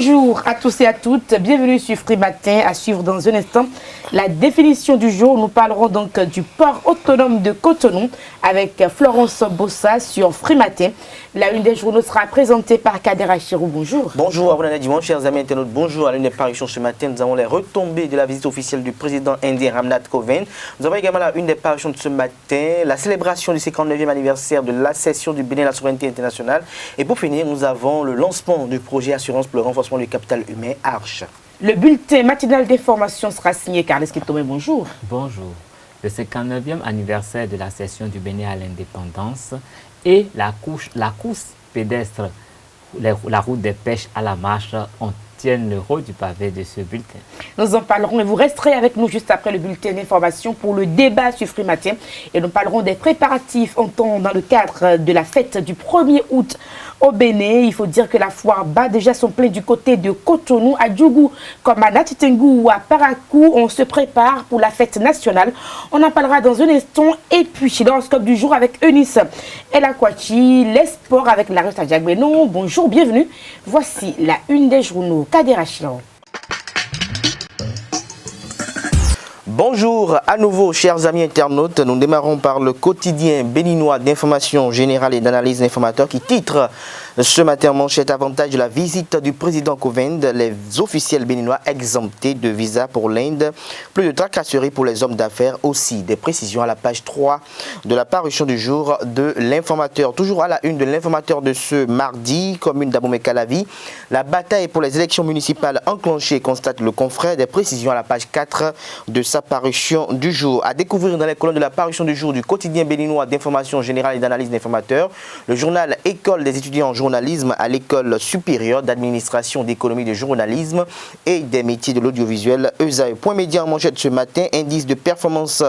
Bonjour à tous et à toutes, bienvenue sur Free Matin. À suivre dans un instant la définition du jour. Nous parlerons donc du port autonome de Cotonou avec Florence Bossa sur Free Matin. La une des journaux sera présentée par Kader Achirou. Bonjour. Bonjour, bon dimanche, chers amis internautes. Bonjour à l'une des parutions ce matin. Nous avons les retombées de la visite officielle du président indien Ramnath Kovind. Nous avons également la une des parutions de ce matin, la célébration du 59e anniversaire de l'accession du Bénin à la souveraineté internationale. Et pour finir, nous avons le lancement du projet Assurance pour le renforcement du capital humain, ARCH. Le bulletin matinal d'information sera signé Carles Kitomé. Bonjour. Bonjour. Le 59e anniversaire de l'accession du Bénin à l'indépendance et la course pédestre, la route des pêches à la marche tiennent le rôle du pavé de ce bulletin. Nous en parlerons et vous resterez avec nous juste après le bulletin d'information pour le débat sur Free Matin. Et nous parlerons des préparatifs en temps dans le cadre de la fête du 1er août au Bénin. Il faut dire que la foire bat déjà son plein du côté de Cotonou, à Djougou, comme à Natitengu ou à Parakou. On se prépare pour la fête nationale. On en parlera dans un instant. Et puis, l'horoscope du jour avec Eunice El Akwachi, les sports avec la Resta Diagbeno. Bonjour, bienvenue. Voici la une des journaux. Kader Achirou. Bonjour à nouveau, chers amis internautes. Nous démarrons par le quotidien béninois d'information générale et d'analyse d'informateurs qui titre ce matin en manchette: avantage de la visite du président Kovind, les officiels béninois exemptés de visa pour l'Inde, plus de tracasseries pour les hommes d'affaires, aussi des précisions à la page 3 de la parution du jour de l'informateur. Toujours à la une de l'informateur de ce mardi, commune d'Abomey-Calavi, la bataille pour les élections municipales enclenchée, constate le confrère, des précisions à la page 4 de sa parution du jour. À découvrir dans les colonnes de la parution du jour du quotidien béninois d'information générale et d'analyse d'informateurs, le journal École des étudiants en journalisme à l'école supérieure d'administration, d'économie, de journalisme et des métiers de l'audiovisuel, ESAE. Point média en manchette ce matin, indice de performance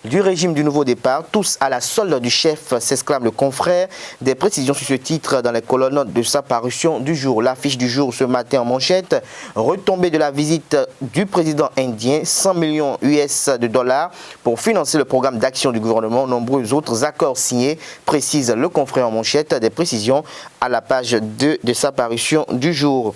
du régime du nouveau départ, tous à la solde du chef, s'exclame le confrère. Des précisions sur ce titre dans les colonnes de sa parution du jour. L'affiche du jour ce matin en manchette, retombée de la visite du président indien, 100 millions US de dollars pour financer le programme d'action du gouvernement. Nombreux autres accords signés, précise le confrère en manchette. Des précisions à la page 2 de sa parution du jour.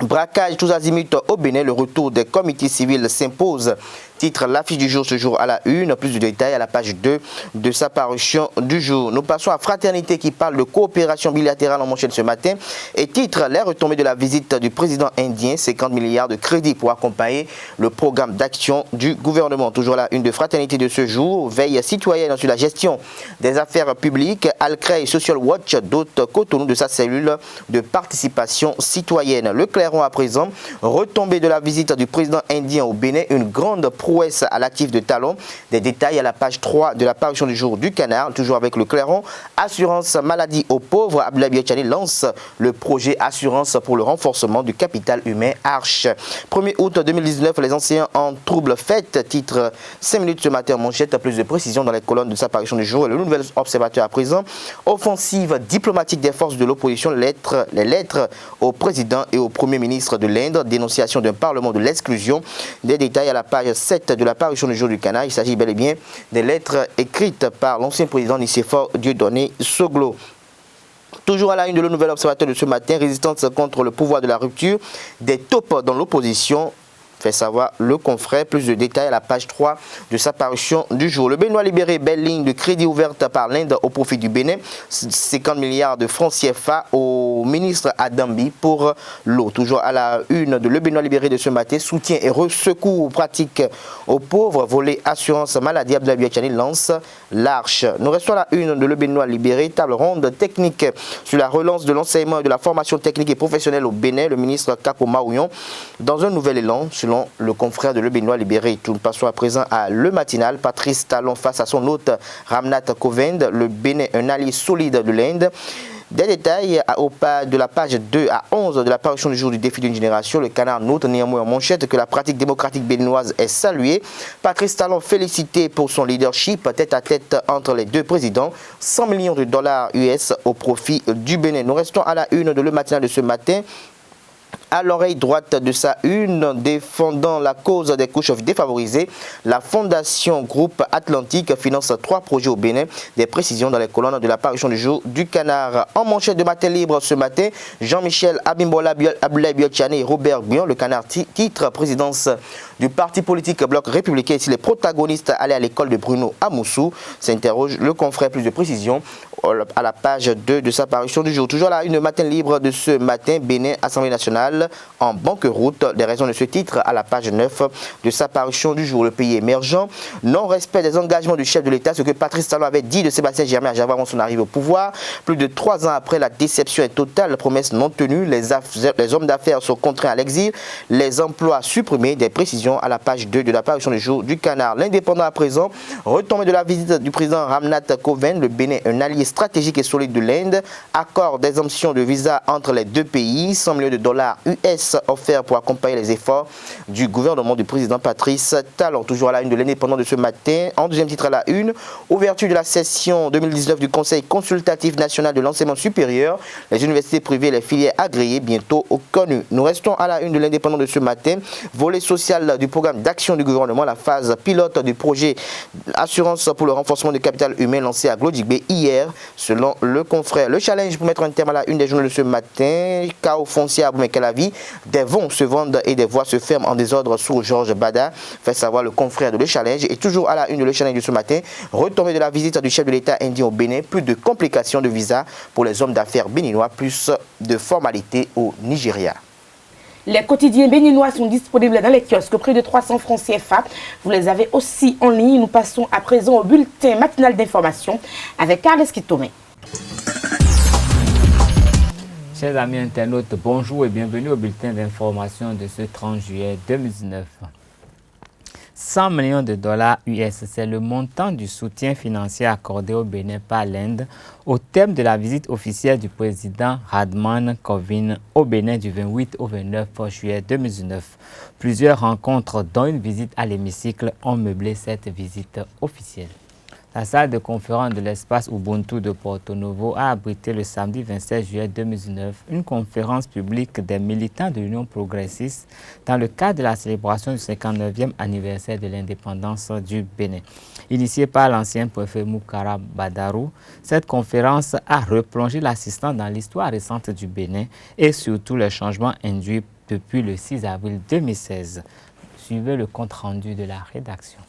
Braquage tous azimuts au Bénin, le retour des comités civils s'impose. Titre l'affiche du jour ce jour à la une. Plus de détails à la page 2 de sa parution du jour. Nous passons à Fraternité qui parle de coopération bilatérale en manchette ce matin. Et titre les retombées de la visite du président indien, 50 milliards de crédits pour accompagner le programme d'action du gouvernement. Toujours à la une de Fraternité de ce jour. Veille citoyenne sur la gestion des affaires publiques. Alcrey Social Watch dote Cotonou de sa cellule de participation citoyenne. Le Clairon à présent. Retombée de la visite du président indien au Bénin. Une grande prouesse à l'actif de Talon. Des détails à la page 3 de la parution du jour du Canard, toujours avec le Clairon. Assurance maladie aux pauvres, Abdoulaye Biachani lance le projet Assurance pour le renforcement du capital humain ARCH. 1er août 2019, les enseignants en trouble fête, titre 5 minutes ce matin en manchette, plus de précisions dans les colonnes de sa parution du jour. Et le nouvel observateur à présent, offensive diplomatique des forces de l'opposition, les lettres au président et au premier ministre de l'Inde, dénonciation d'un parlement de l'exclusion. Des détails à la page 7 de la parution du jour du Canard. Il s'agit bel et bien des lettres écrites par l'ancien président Nicéphore Dieudonné Soglo. Toujours à la une de le nouvel observateur de ce matin, résistance contre le pouvoir de la rupture, des taupes dans l'opposition, fait savoir le confrère. Plus de détails à la page 3 de sa parution du jour. Le Béninois libéré, belle ligne de crédit ouverte par l'Inde au profit du Bénin. 50 milliards de francs CFA au ministre Adambi pour l'eau. Toujours à la une de Le Béninois libéré de ce matin, soutien et secours pratique aux pauvres, volet assurance maladie, Abdoulaye Biachani lance l'Arche. Nous restons à la une de Le Béninois libéré, table ronde technique sur la relance de l'enseignement et de la formation technique et professionnelle au Bénin. Le ministre Kako Maouyon, dans un nouvel élan, selon le confrère de Le Béninois libéré. Nous passons à présent à Le Matinal. Patrice Talon face à son hôte Ramnath Kovind. Le Bénin, un allié solide de l'Inde. Des détails de la page 2 à 11 de la parution du jour du défi d'une génération. Le Canard note néanmoins en manchette que la pratique démocratique béninoise est saluée. Patrice Talon félicité pour son leadership tête à tête entre les deux présidents. 100 millions de dollars US au profit du Bénin. Nous restons à la une de Le Matinal de ce matin à l'oreille droite de sa une, défendant la cause des couches défavorisées. La Fondation Groupe Atlantique finance 3 projets au Bénin. Des précisions dans les colonnes de la parution du jour du Canard. En manchette de Matin Libre ce matin, Jean-Michel Abimbola Aboulaye Biotchane et Robert Guyon, le Canard titre présidence du parti politique Bloc Républicain. Ici, les protagonistes allaient à l'école de Bruno Amoussou. S'interroge le confrère. Plus de précisions à la page 2 de sa parution du jour. Toujours là, une Matin Libre de ce matin, Bénin, Assemblée nationale en banqueroute. Les raisons de ce titre à la page 9 de sa parution du jour. Le pays émergent, non-respect des engagements du chef de l'État, ce que Patrice Talon avait dit de Sébastien Germain à Java avant son arrivée au pouvoir. Plus de 3 ans après, la déception est totale, promesses non tenues, les hommes d'affaires sont contraints à l'exil, les emplois supprimés. Des précisions à la page 2 de la parution du jour du Canard. L'Indépendant à présent, retombé de la visite du président Ramnath Kovind, le Bénin, un allié stratégique et solide de l'Inde, accord d'exemption de visa entre les deux pays, 100 millions de dollars US offerts pour accompagner les efforts du gouvernement du président Patrice Talon. Toujours à la une de l'Indépendant de ce matin, en deuxième titre à la une, ouverture de la session 2019 du Conseil consultatif national de l'enseignement supérieur, les universités privées et les filières agréées bientôt connues. Nous restons à la une de l'Indépendant de ce matin, volet social du programme d'action du gouvernement, la phase pilote du projet Assurance pour le renforcement du capital humain lancé à Glodjigbe hier. Selon le confrère, le challenge pour mettre un terme à la une des journaux de ce matin, chaos foncier à Boumekelavi, des vents se vendent et des voies se ferment en désordre sous Georges Bada, fait savoir le confrère de Le Challenge. Et toujours à la une de Le Challenge de ce matin, retombée de la visite du chef de l'État indien au Bénin, plus de complications de visa pour les hommes d'affaires béninois, plus de formalités au Nigeria. Les quotidiens béninois sont disponibles dans les kiosques, près de 300 francs CFA. Vous les avez aussi en ligne. Nous passons à présent au bulletin matinal d'information avec Carles Kitomé. Chers amis internautes, bonjour et bienvenue au bulletin d'information de ce 30 juillet 2019. 100 millions de dollars US, c'est le montant du soutien financier accordé au Bénin par l'Inde au terme de la visite officielle du président Ramnath Kovind au Bénin du 28 au 29 juillet 2019. Plusieurs rencontres, dont une visite à l'hémicycle, ont meublé cette visite officielle. La salle de conférence de l'espace Ubuntu de Porto Novo a abrité le samedi 27 juillet 2019 une conférence publique des militants de l'Union progressiste dans le cadre de la célébration du 59e anniversaire de l'indépendance du Bénin. Initiée par l'ancien préfet Moukaram Badarou, cette conférence a replongé l'assistant dans l'histoire récente du Bénin et surtout les changements induits depuis le 6 avril 2016. Suivez le compte-rendu de la rédaction.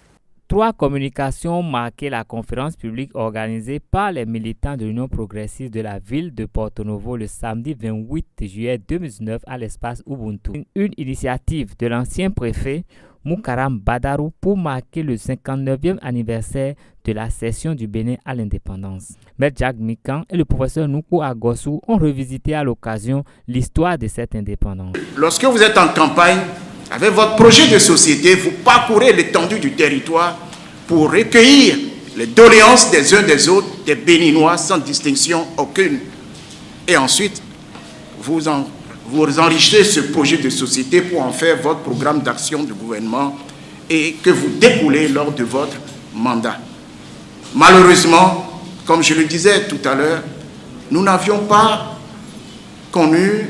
3 communications marquaient la conférence publique organisée par les militants de l'Union progressiste de la ville de Porto Novo le samedi 28 juillet 2019 à l'espace Ubuntu. Une initiative de l'ancien préfet Moukaram Badarou pour marquer le 59e anniversaire de la cession du Bénin à l'indépendance. Maître Jacques Mikan et le professeur Noukou Agossou ont revisité à l'occasion l'histoire de cette indépendance. Lorsque vous êtes en campagne, avec votre projet de société, vous parcourez l'étendue du territoire pour recueillir les doléances des uns des autres, des Béninois, sans distinction aucune. Et ensuite, vous enrichissez ce projet de société pour en faire votre programme d'action de gouvernement et que vous découlez lors de votre mandat. Malheureusement, comme je le disais tout à l'heure, nous n'avions pas connu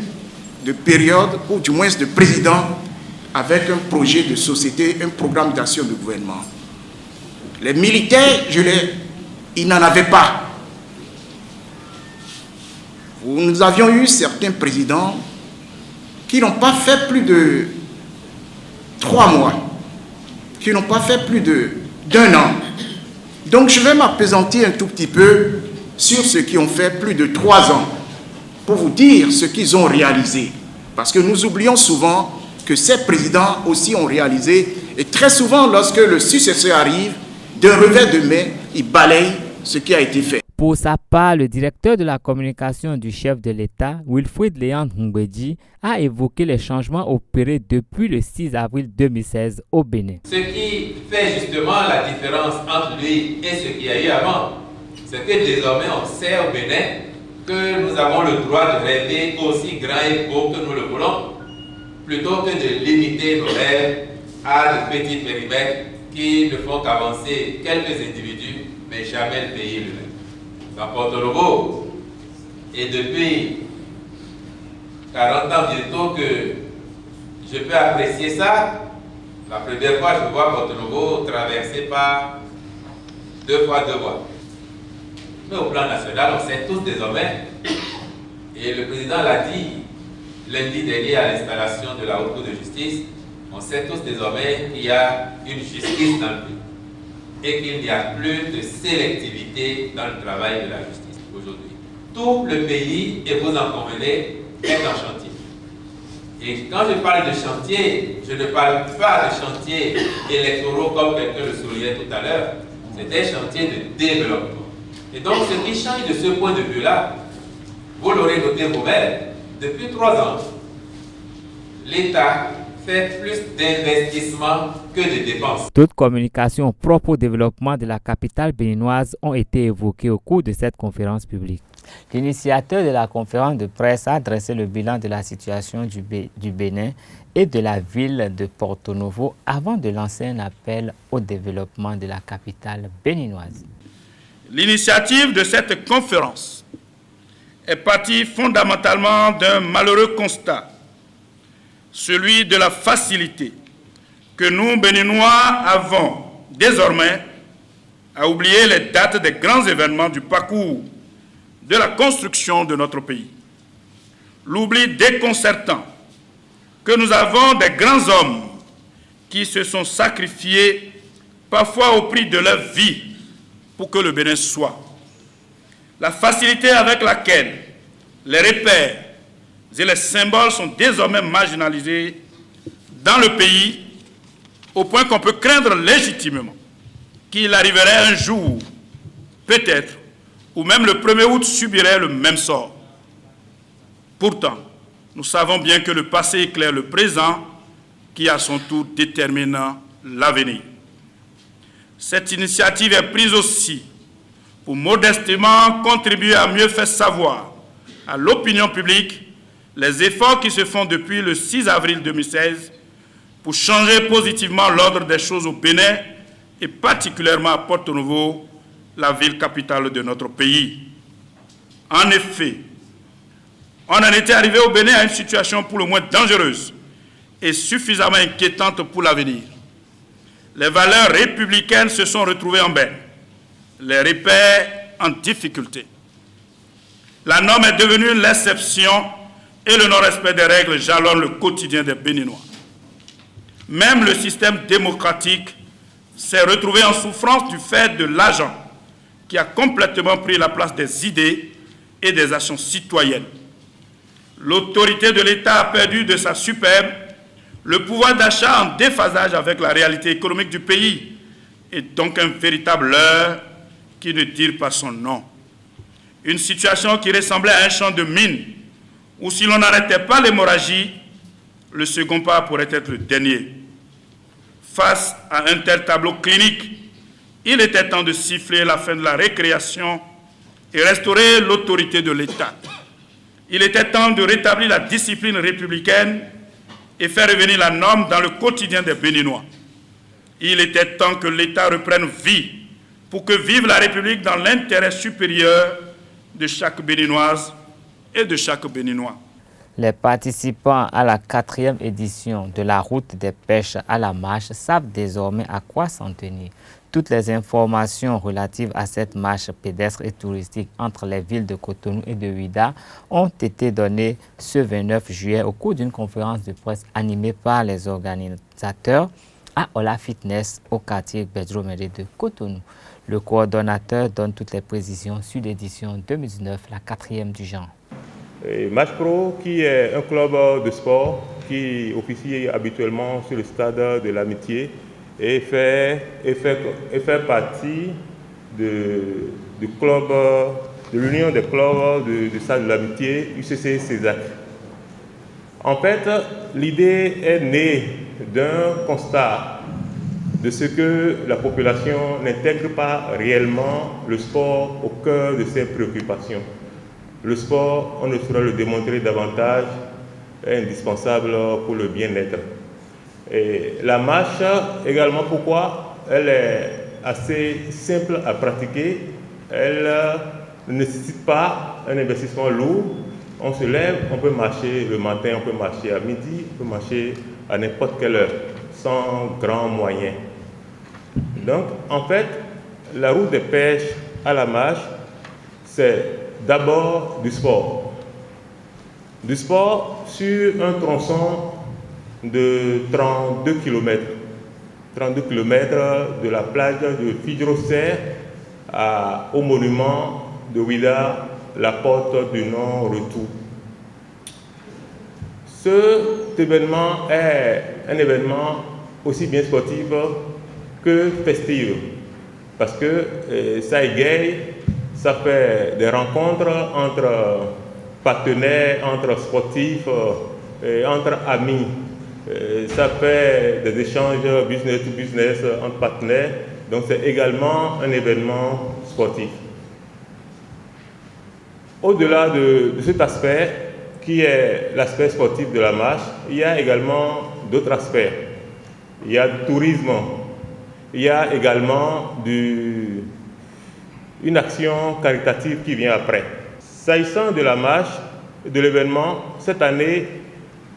de période, ou du moins de président, avec un projet de société, un programme d'action de gouvernement. Les militaires, ils n'en avaient pas. Nous avions eu certains présidents qui n'ont pas fait plus de 3 mois, qui n'ont pas fait plus d'1 an. Donc je vais m'appesantir un tout petit peu sur ceux qui ont fait plus de 3 ans, pour vous dire ce qu'ils ont réalisé. Parce que nous oublions souvent que ces présidents aussi ont réalisé, et très souvent lorsque le successeur arrive, d'un revers de main, il balaye ce qui a été fait. Pour sa part, le directeur de la communication du chef de l'État, Wilfrid Léand Mbedi, a évoqué les changements opérés depuis le 6 avril 2016 au Bénin. Ce qui fait justement la différence entre lui et ce qu'il y a eu avant, c'est que désormais on sait au Bénin que nous avons le droit de rêver aussi grand et beau que nous le voulons, plutôt que de limiter nos rêves à de petits périmètres qui ne font qu'avancer quelques individus, mais jamais le pays lui-même. Dans Porto Novo, et depuis 40 ans bientôt que je peux apprécier ça. La première fois, je vois Porto-Novo traversé par 2 fois 2 voies. Mais au plan national, on sait tous désormais, et le président l'a dit lundi dernier à l'installation de la Haute Cour de justice, on sait tous désormais qu'il y a une justice dans le pays et qu'il n'y a plus de sélectivité dans le travail de la justice aujourd'hui. Tout le pays, et vous en convenez, est en chantier. Et quand je parle de chantier, je ne parle pas de chantier électoraux comme quelqu'un le soulignait tout à l'heure, c'est des chantiers de développement. Et donc ce qui change de ce point de vue-là, vous l'aurez noté vous-même, depuis 3 ans, l'État fait plus d'investissements que de dépenses. D'autres communications propres au développement de la capitale béninoise ont été évoquées au cours de cette conférence publique. L'initiateur de la conférence de presse a dressé le bilan de la situation du Bénin et de la ville de Porto-Novo avant de lancer un appel au développement de la capitale béninoise. L'initiative de cette conférence est partie fondamentalement d'un malheureux constat, celui de la facilité que nous, Béninois, avons désormais à oublier les dates des grands événements du parcours de la construction de notre pays. L'oubli déconcertant que nous avons des grands hommes qui se sont sacrifiés, parfois au prix de leur vie, pour que le Bénin soit. La facilité avec laquelle les repères et les symboles sont désormais marginalisés dans le pays, au point qu'on peut craindre légitimement qu'il arriverait un jour, peut-être, où même le 1er août subirait le même sort. Pourtant, nous savons bien que le passé éclaire le présent, qui à son tour détermine l'avenir. Cette initiative est prise aussi pour modestement contribuer à mieux faire savoir à l'opinion publique les efforts qui se font depuis le 6 avril 2016 pour changer positivement l'ordre des choses au Bénin et particulièrement à Porto-Novo, la ville capitale de notre pays. En effet, on en était arrivé au Bénin à une situation pour le moins dangereuse et suffisamment inquiétante pour l'avenir. Les valeurs républicaines se sont retrouvées en berne, les repères en difficulté. La norme est devenue l'exception et le non-respect des règles jalonne le quotidien des Béninois. Même le système démocratique s'est retrouvé en souffrance du fait de l'argent qui a complètement pris la place des idées et des actions citoyennes. L'autorité de l'État a perdu de sa superbe, le pouvoir d'achat en déphasage avec la réalité économique du pays est donc un véritable leurre qui ne tire pas son nom. Une situation qui ressemblait à un champ de mine où si l'on n'arrêtait pas l'hémorragie, le second pas pourrait être le dernier. Face à un tel tableau clinique, il était temps de siffler la fin de la récréation et restaurer l'autorité de l'État. Il était temps de rétablir la discipline républicaine et faire revenir la norme dans le quotidien des Béninois. Il était temps que l'État reprenne vie pour que vive la République dans l'intérêt supérieur de chaque Béninoise et de chaque Béninois. Les participants à la 4e édition de la route des pêches à la marche savent désormais à quoi s'en tenir. Toutes les informations relatives à cette marche pédestre et touristique entre les villes de Cotonou et de Ouidah ont été données ce 29 juillet au cours d'une conférence de presse animée par les organisateurs à Ola Fitness au quartier Bedroméré de Cotonou. Le coordonnateur donne toutes les précisions sur l'édition 2019, la 4e du genre. Match Pro, qui est un club de sport qui officie habituellement sur le stade de l'Amitié et fait partie du club, de l'union des clubs de stade de l'Amitié, UCC Césac. En fait, l'idée est née d'un constat de ce que la population n'intègre pas réellement le sport au cœur de ses préoccupations. Le sport, on ne saurait le démontrer davantage, est indispensable pour le bien-être. Et la marche, également, pourquoi? Elle est assez simple à pratiquer, elle ne nécessite pas un investissement lourd On se lève, on peut marcher le matin, on peut marcher à midi, on peut marcher à n'importe quelle heure, sans grands moyens. Donc, en fait, la route de pêche à la marche, c'est d'abord du sport. Du sport sur un tronçon de 32 km. 32 km de la plage de Fidjrosser au monument de Ouida, la porte du non-retour. Cet événement est un événement aussi bien sportif que festif, parce que ça égaye, ça fait des rencontres entre partenaires, entre sportifs, entre amis. Ça fait des échanges business to business entre partenaires, donc c'est également un événement sportif. Au-delà de cet aspect, qui est l'aspect sportif de la marche, il y a également d'autres aspects. Il y a du tourisme, il y a également une action caritative qui vient après. S'agissant de la marche, de l'événement, cette année,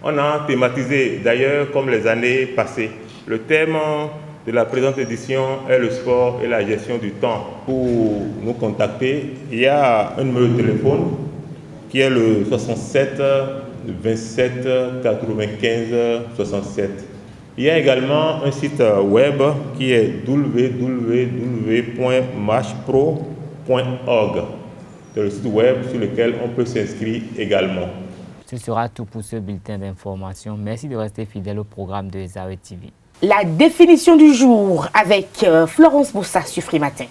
on a thématisé, d'ailleurs comme les années passées. Le thème de la présente édition est le sport et la gestion du temps. Pour nous contacter, il y a un numéro de téléphone qui est le 67 27 95 67. Il y a également un site web qui est www.marchepro.org. C'est le site web sur lequel on peut s'inscrire également. Ce sera tout pour ce bulletin d'information. Merci de rester fidèle au programme de Zawe TV. La définition du jour avec Florence Boussa sur Free Matin.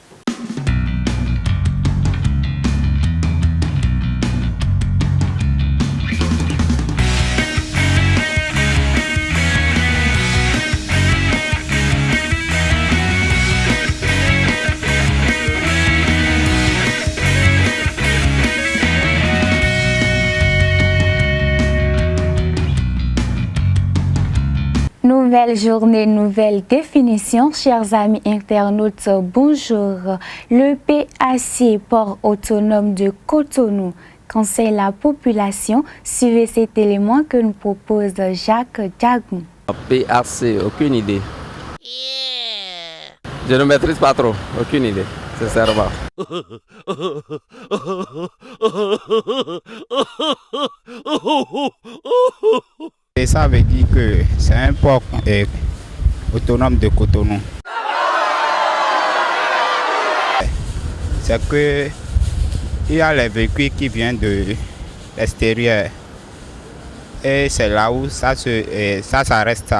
Nouvelle journée, nouvelle définition. Chers amis internautes, bonjour. Le PAC, Port autonome de Cotonou, conseille la population. Suivez cet élément que nous propose Jacques Diagou. PAC, aucune idée. Je ne maîtrise pas trop, aucune idée. C'est servant. Et ça veut dire que c'est un port autonome de Cotonou. C'est que il y a les véhicules qui viennent de l'extérieur. Et c'est là où ça reste.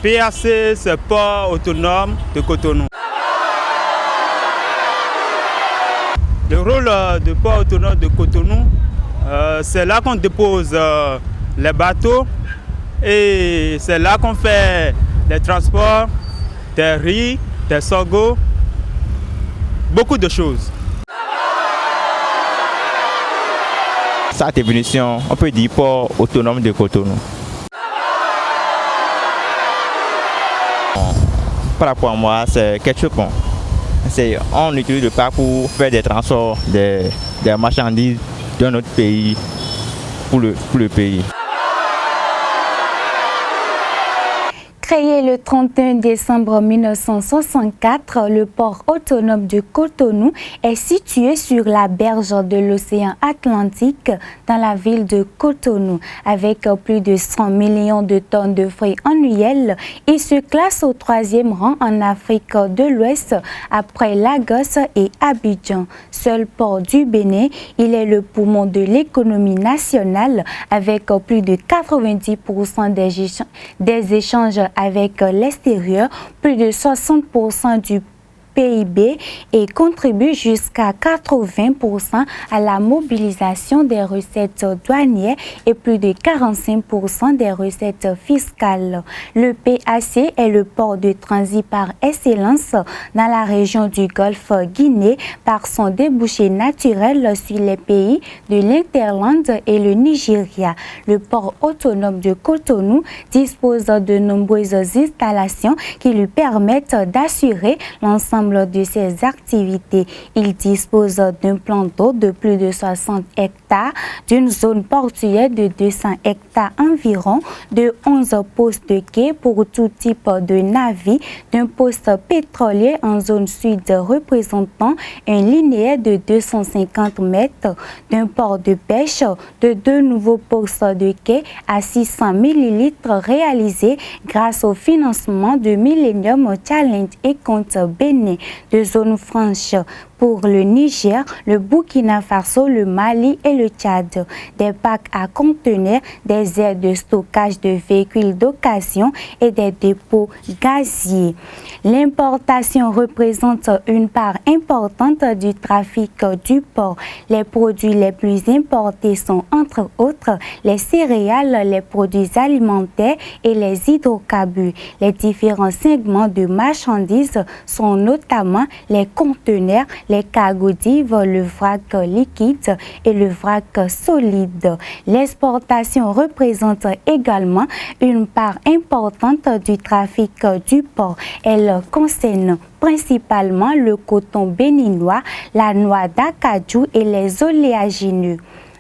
PAC, c'est port autonome de Cotonou. Le rôle de port autonome de Cotonou, c'est là qu'on dépose les bateaux et c'est là qu'on fait les transports, des riz, des sorgho, beaucoup de choses. Sa définition, on peut dire port autonome de Cotonou. Par rapport à moi, c'est quelque chose bon. On utilise le parc pour faire des transports des marchandises d'un autre pays pour le pays. Créé le 31 décembre 1964, le port autonome de Cotonou est situé sur la berge de l'océan Atlantique dans la ville de Cotonou. Avec plus de 100 millions de tonnes de fret annuels, il se classe au 3e rang en Afrique de l'Ouest après Lagos et Abidjan. Seul port du Bénin, il est le poumon de l'économie nationale avec plus de 90% des échanges avec l'extérieur, plus de 60% du PIB et contribue jusqu'à 80% à la mobilisation des recettes douanières et plus de 45% des recettes fiscales. Le PAC est le port de transit par excellence dans la région du Golfe Guinée par son débouché naturel sur les pays de l'Interland et le Nigeria. Le port autonome de Cotonou dispose de nombreuses installations qui lui permettent d'assurer l'ensemble de ses activités. Il dispose d'un plan d'eau de plus de 60 hectares, d'une zone portuaire de 200 hectares environ, de 11 postes de quai pour tout type de navire, d'un poste pétrolier en zone sud représentant un linéaire de 250 mètres, d'un port de pêche, de 2 nouveaux postes de quai à 600 millilitres réalisés grâce au financement de Millennium Challenge et compte Bénin, de zones franches pour le Niger, le Burkina Faso, le Mali et le Tchad, des packs à conteneurs, des aires de stockage de véhicules d'occasion et des dépôts gaziers. L'importation représente une part importante du trafic du port. Les produits les plus importés sont entre autres les céréales, les produits alimentaires et les hydrocarbures. Les différents segments de marchandises sont notamment les conteneurs, les cargos d'ivre, le vrac liquide et le vrac solide. L'exportation représente également une part importante du trafic du port. Elle concerne principalement le coton béninois, la noix d'acajou et les oléagineux.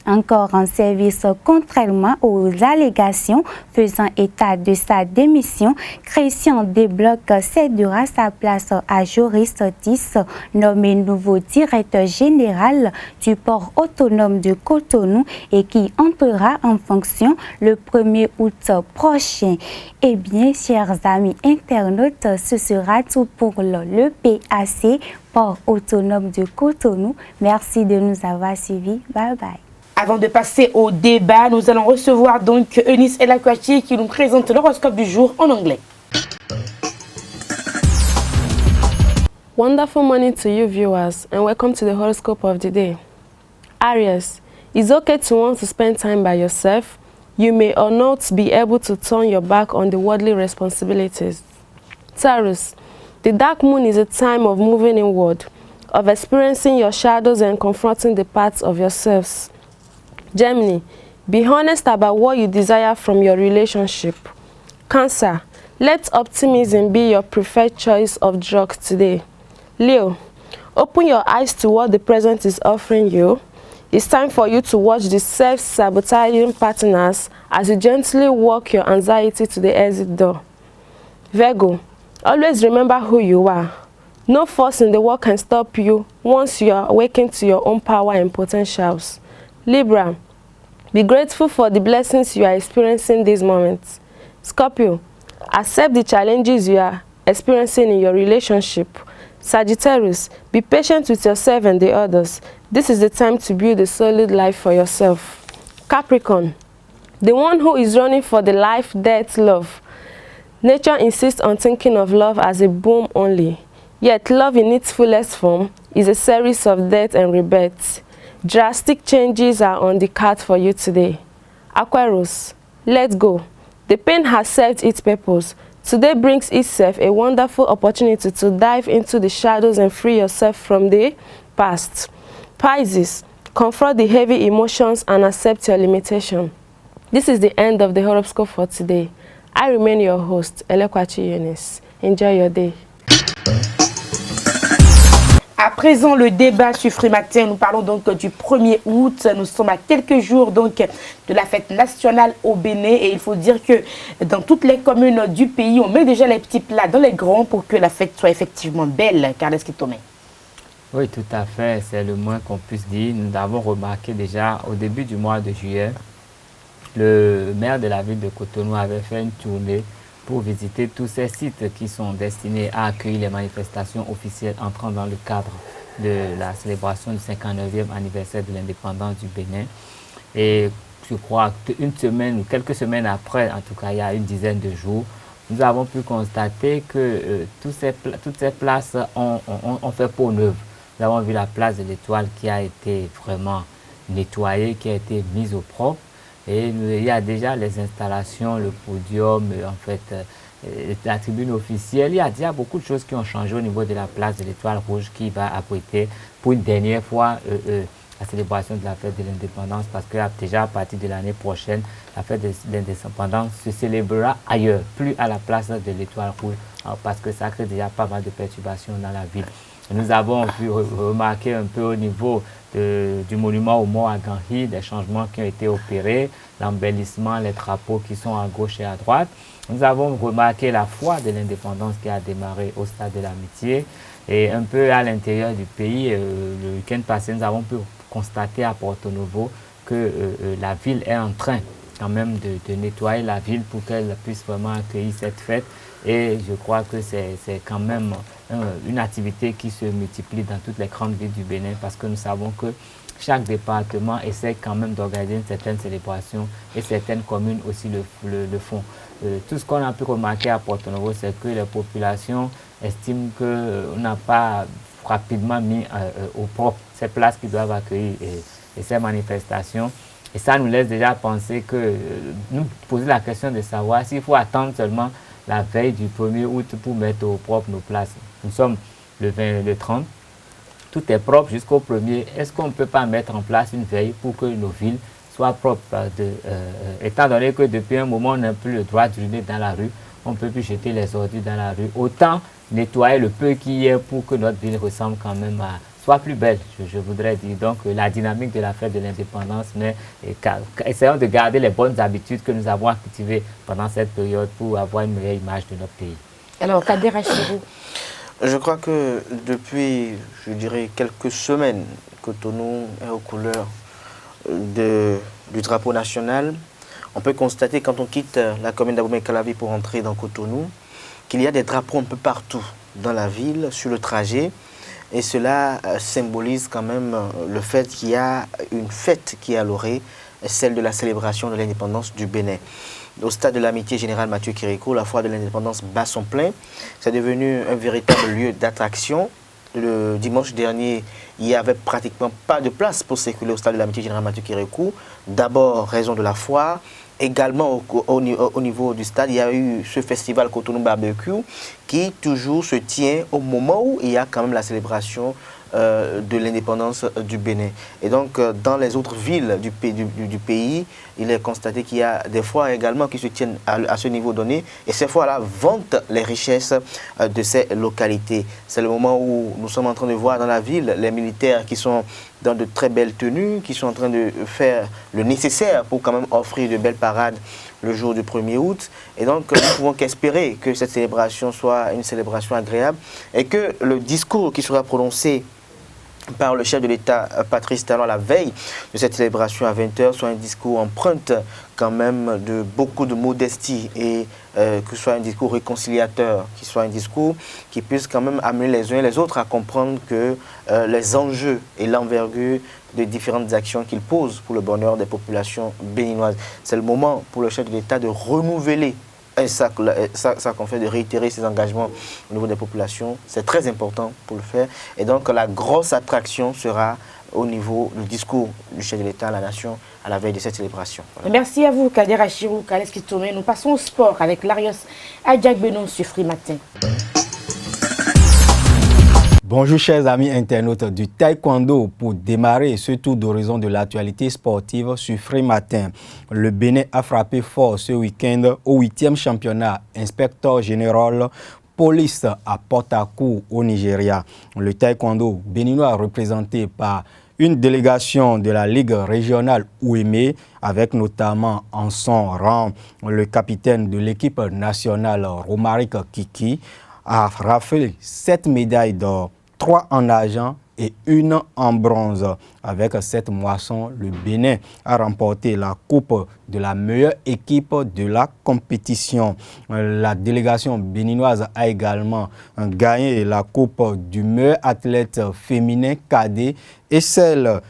Encore en service contrairement aux allégations faisant état de sa démission, Christian Desblocs cédera sa place à Joris Otis, nommé nouveau directeur général du port autonome de Cotonou et qui entrera en fonction le 1er août prochain. Eh bien, chers amis internautes, ce sera tout pour le PAC, port autonome de Cotonou. Merci de nous avoir suivis. Bye bye. Avant de passer au débat, nous allons recevoir donc Eunice Elakwati qui nous présente l'horoscope du jour en anglais. Wonderful morning to you viewers and welcome to the horoscope of the day. Aries, it's okay to want to spend time by yourself. You may or not be able to turn your back on the worldly responsibilities. Taurus, the dark moon is a time of moving inward, of experiencing your shadows and confronting the parts of yourselves. Gemini, be honest about what you desire from your relationship. Cancer, let optimism be your preferred choice of drug today. Leo, open your eyes to what the present is offering you. It's time for you to watch the self-sabotaging partners as you gently walk your anxiety to the exit door. Virgo, always remember who you are. No force in the world can stop you once you are awakened to your own power and potentials. Libra, be grateful for the blessings you are experiencing these moments. Scorpio, accept the challenges you are experiencing in your relationship. Sagittarius, be patient with yourself and the others. This is the time to build a solid life for yourself. Capricorn, the one who is running for the life, death, love. Nature insists on thinking of love as a boom only. Yet love in its fullest form is a series of death and rebirth. Drastic changes are on the card for you today. Aquarius, let go. The pain has served its purpose. Today brings itself a wonderful opportunity to dive into the shadows and free yourself from the past. Pisces, confront the heavy emotions and accept your limitation. This is the end of the horoscope for today. I remain your host, Elakwati Eunice. Enjoy your day. À présent, le débat Suffri Matin. Nous parlons donc du 1er août. Nous sommes à quelques jours donc de la fête nationale au Bénin. Et il faut dire que dans toutes les communes du pays, on met déjà les petits plats dans les grands pour que la fête soit effectivement belle. Carles Kitomé. Oui, tout à fait. C'est le moins qu'on puisse dire. Nous avons remarqué déjà au début du mois de juillet, le maire de la ville de Cotonou avait fait une tournée pour visiter tous ces sites qui sont destinés à accueillir les manifestations officielles entrant dans le cadre de la célébration du 59e anniversaire de l'indépendance du Bénin. Et je crois qu'une semaine ou quelques semaines après, en tout cas il y a une dizaine de jours, nous avons pu constater que toutes ces places ont fait peau neuve. Nous avons vu la place de l'Étoile qui a été vraiment nettoyée, qui a été mise au propre. Et il y a déjà les installations, le podium, en fait, la tribune officielle. Il y a déjà beaucoup de choses qui ont changé au niveau de la place de l'Étoile Rouge qui va abriter pour une dernière fois la célébration de la fête de l'indépendance, parce que déjà à partir de l'année prochaine, la fête de l'indépendance se célébrera ailleurs, plus à la place de l'Étoile Rouge, parce que ça crée déjà pas mal de perturbations dans la ville. Nous avons pu remarquer un peu au niveau du monument aux morts à Ganhi, des changements qui ont été opérés, l'embellissement, les drapeaux qui sont à gauche et à droite. Nous avons remarqué la foire de l'indépendance qui a démarré au stade de l'Amitié. Et un peu à l'intérieur du pays, le week-end passé, nous avons pu constater à Porto Novo que la ville est en train quand même de nettoyer la ville pour qu'elle puisse vraiment accueillir cette fête. Et je crois que c'est quand même une activité qui se multiplie dans toutes les grandes villes du Bénin, parce que nous savons que chaque département essaie quand même d'organiser une certaine célébration et certaines communes aussi le font. Tout ce qu'on a pu remarquer à Porto Novo, c'est que les populations estiment qu'on n'a pas rapidement mis au propre ces places qui doivent accueillir et ces manifestations. Et ça nous laisse déjà penser que nous poser la question de savoir s'il faut attendre seulement la veille du 1er août pour mettre au propre nos places. Nous sommes le 30, tout est propre jusqu'au 1er. Est-ce qu'on ne peut pas mettre en place une veille pour que nos villes soient propres, étant donné que depuis un moment on n'a plus le droit d'uriner dans la rue, on ne peut plus jeter les ordures dans la rue. Autant nettoyer le peu qu'il y ait pour que notre ville ressemble quand même soit plus belle, je voudrais dire. Donc la dynamique de la fête de l'indépendance, mais essayons de garder les bonnes habitudes que nous avons cultivées pendant cette période pour avoir une meilleure image de notre pays. Alors, Kader Achirou. Je crois que depuis, je dirais, quelques semaines, Cotonou est aux couleurs du drapeau national. On peut constater quand on quitte la commune d'Abomey-Calavi pour entrer dans Cotonou qu'il y a des drapeaux un peu partout dans la ville, sur le trajet. Et cela symbolise quand même le fait qu'il y a une fête qui est à l'orée, celle de la célébration de l'indépendance du Bénin. Au stade de l'Amitié Générale Mathieu Kérékou, la foire de l'indépendance bat son plein. C'est devenu un véritable lieu d'attraction. Le dimanche dernier, il n'y avait pratiquement pas de place pour circuler au stade de l'Amitié Générale Mathieu Kérékou. D'abord, raison de la foire. Également, au niveau du stade, il y a eu ce festival Cotonou Barbecue qui toujours se tient au moment où il y a quand même la célébration de l'indépendance du Bénin. Et donc, dans les autres villes du pays, il est constaté qu'il y a des foires également qui se tiennent à ce niveau donné. Et ces foires-là vantent les richesses de ces localités. C'est le moment où nous sommes en train de voir dans la ville les militaires qui sont dans de très belles tenues, qui sont en train de faire le nécessaire pour quand même offrir de belles parades le jour du 1er août. Et donc, nous pouvons qu'espérer que cette célébration soit une célébration agréable et que le discours qui sera prononcé par le chef de l'État, Patrice Talon, la veille de cette célébration à 20h, soit un discours empreinte quand même de beaucoup de modestie et que ce soit un discours réconciliateur, qu'il soit un discours qui puisse quand même amener les uns et les autres à comprendre que les enjeux et l'envergure de différentes actions qu'il pose pour le bonheur des populations béninoises. C'est le moment pour le chef de l'État de renouveler ça qu'on fait, de réitérer ses engagements au niveau des populations. C'est très important pour le faire. Et donc la grosse attraction sera au niveau du discours du chef de l'État à la nation à la veille de cette célébration. Voilà. Merci à vous, Kader Achirou, Kales Kitoumé. Nous passons au sport avec Larios Adjak-Benon sur Free Matin. Bonjour chers amis internautes du taekwondo pour démarrer ce tour d'horizon de l'actualité sportive sur Free Matin. Le Bénin a frappé fort ce week-end au 8e championnat inspecteur général police à Port-Harcourt au Nigeria. Le taekwondo béninois représenté par une délégation de la Ligue régionale Ouémé avec notamment en son rang le capitaine de l'équipe nationale Romaric Kiki a raflé 7 médailles d'or, 3 en argent et 1 en bronze. Avec cette moisson, le Bénin a remporté la coupe de la meilleure équipe de la compétition. La délégation béninoise a également gagné la coupe du meilleur athlète féminin cadet et celle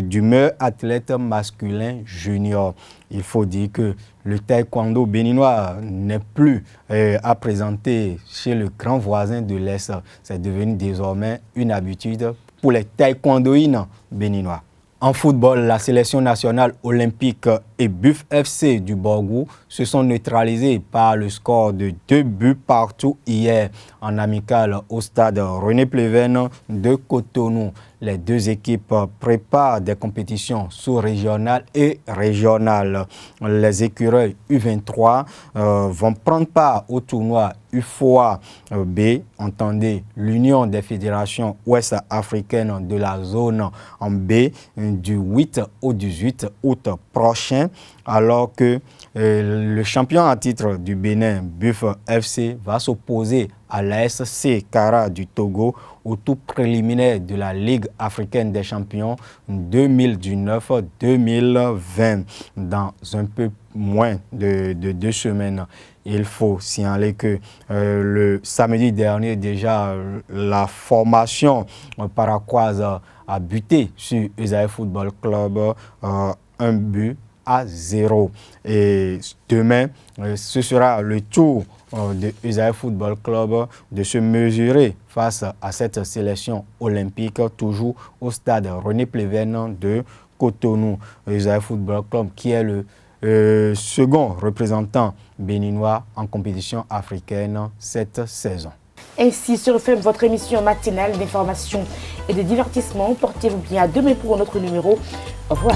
du meilleur athlète masculin junior. Il faut dire que le taekwondo béninois n'est plus à présenter chez le grand voisin de l'Est. C'est devenu désormais une habitude pour les taekwondoïnes béninois. En football, la sélection nationale olympique et Buff FC du Borgou se sont neutralisés par le score de 2 buts partout hier en amical au stade René Pleven de Cotonou. Les deux équipes préparent des compétitions sous-régionales et régionales. Les écureuils U23 vont prendre part au tournoi UFOA B, entendez l'Union des fédérations ouest-africaines de la zone en B, du 8 au 18 août prochain, alors que le champion en titre du Bénin, Buff FC, va s'opposer à l'ASC Kara du Togo au tour préliminaire de la Ligue africaine des champions 2019-2020 dans un peu moins de 2 semaines. Il faut signaler que le samedi dernier, déjà, la formation paraquoise a buté sur Esaïe Football Club 1 but à 0. Et demain, ce sera le tour de Esaïe Football Club de se mesurer face à cette sélection olympique, toujours au stade René Pleven de Cotonou. Esaïe Football Club qui est le second représentant béninois en compétition africaine cette saison. Ainsi se referme votre émission matinale d'information et de divertissement. Portez-vous bien à demain pour un autre numéro. Au revoir.